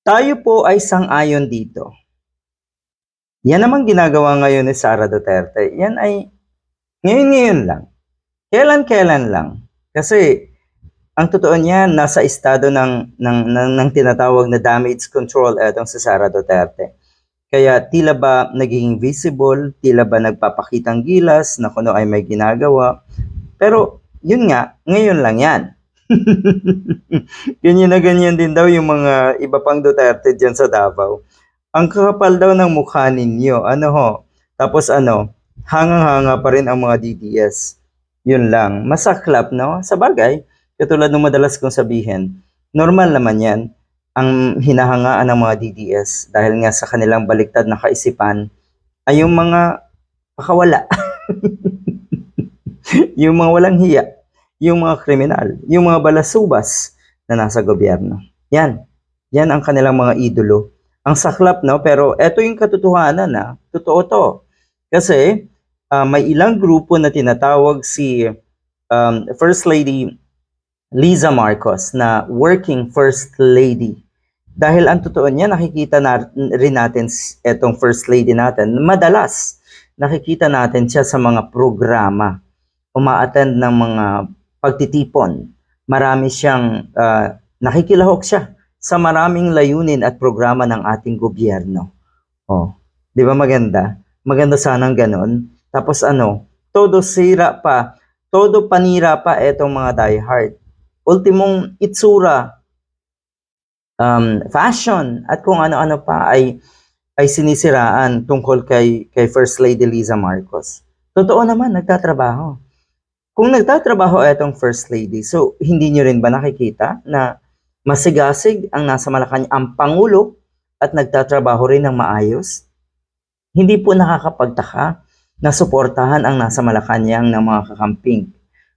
Tayo po ay sang-ayon dito. Yan namang ginagawa ngayon ni Sara Duterte, yan ay ngayon-ngayon lang. Kailan-kailan lang. Kasi ang totoo niyan, nasa estado ng tinatawag na damage control etong si Sara Duterte. Kaya tila ba naging visible, tila ba nagpapakitang gilas na kuno ay may ginagawa. Pero yun nga, ngayon lang yan. Ganyan na ganyan din daw yung mga iba pang Duterte dyan sa Davao. Ang kakapal daw ng mukha ninyo, ano ho? Tapos ano, hangang-hanga pa rin ang mga DDS. Yun lang. Masaklap, no? Sa bagay, katulad ng madalas kong sabihin, normal naman yan ang hinahangaan ng mga DDS dahil nga sa kanilang baliktad na kaisipan ay yung mga pakawala, yung mga walang hiya, yung mga kriminal, yung mga balasubas na nasa gobyerno. Yan. Yan ang kanilang mga idolo. Ang saklap, no? Pero eto yung katotohanan, na totoo to. Kasi may ilang grupo na tinatawag si First Lady Liza Marcos na working First Lady. Dahil ang totoo niya, nakikita na rin natin etong First Lady natin. Madalas, nakikita natin siya sa mga programa. Uma-attend ng mga pagtitipon. Marami siyang, nakikilahok siya sa maraming layunin at programa ng ating gobyerno. Oh, di ba maganda? Maganda sanang ganon. Tapos ano, todo sira pa, todo panira pa etong mga diehard. Ultimong itsura, fashion, at kung ano-ano pa ay sinisiraan tungkol kay First Lady Liza Marcos. Totoo naman, nagtatrabaho. Kung nagtatrabaho etong First Lady, so hindi nyo rin ba nakikita na masigasig ang nasa Malacanang ang Pangulo at nagtatrabaho rin ng maayos? Hindi po nakakapagtaka na suportahan ang nasa Malacanang ng mga kakamping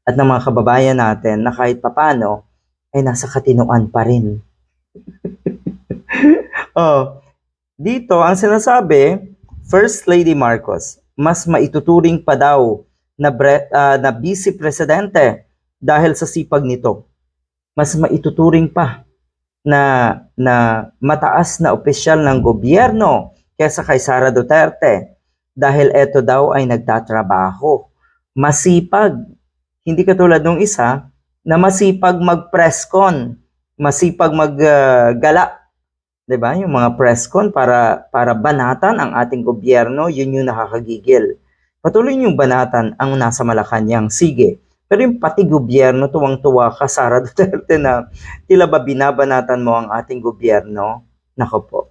at ng mga kababayan natin na kahit papano ay nasa katinoan pa rin. Oh, dito ang sinasabi, First Lady Marcos, mas maituturing pa daw na vice presidente dahil sa sipag nito. Mas maituturing pa na mataas na opisyal ng gobyerno kaysa kay Sara Duterte dahil eto daw ay nagtatrabaho. Masipag. Hindi katulad nung isa na masipag mag-press con, masipag maggala. 'Di ba? Yung mga press con para banatan ang ating gobyerno, yun yung nakakagigil. Patuloy yung banatan ang nasa Malacanang, sige. Pero yung pati gobyerno, tuwang-tuwa ka, Sara Duterte, na tila ba binabanatan mo ang ating gobyerno? Nako po.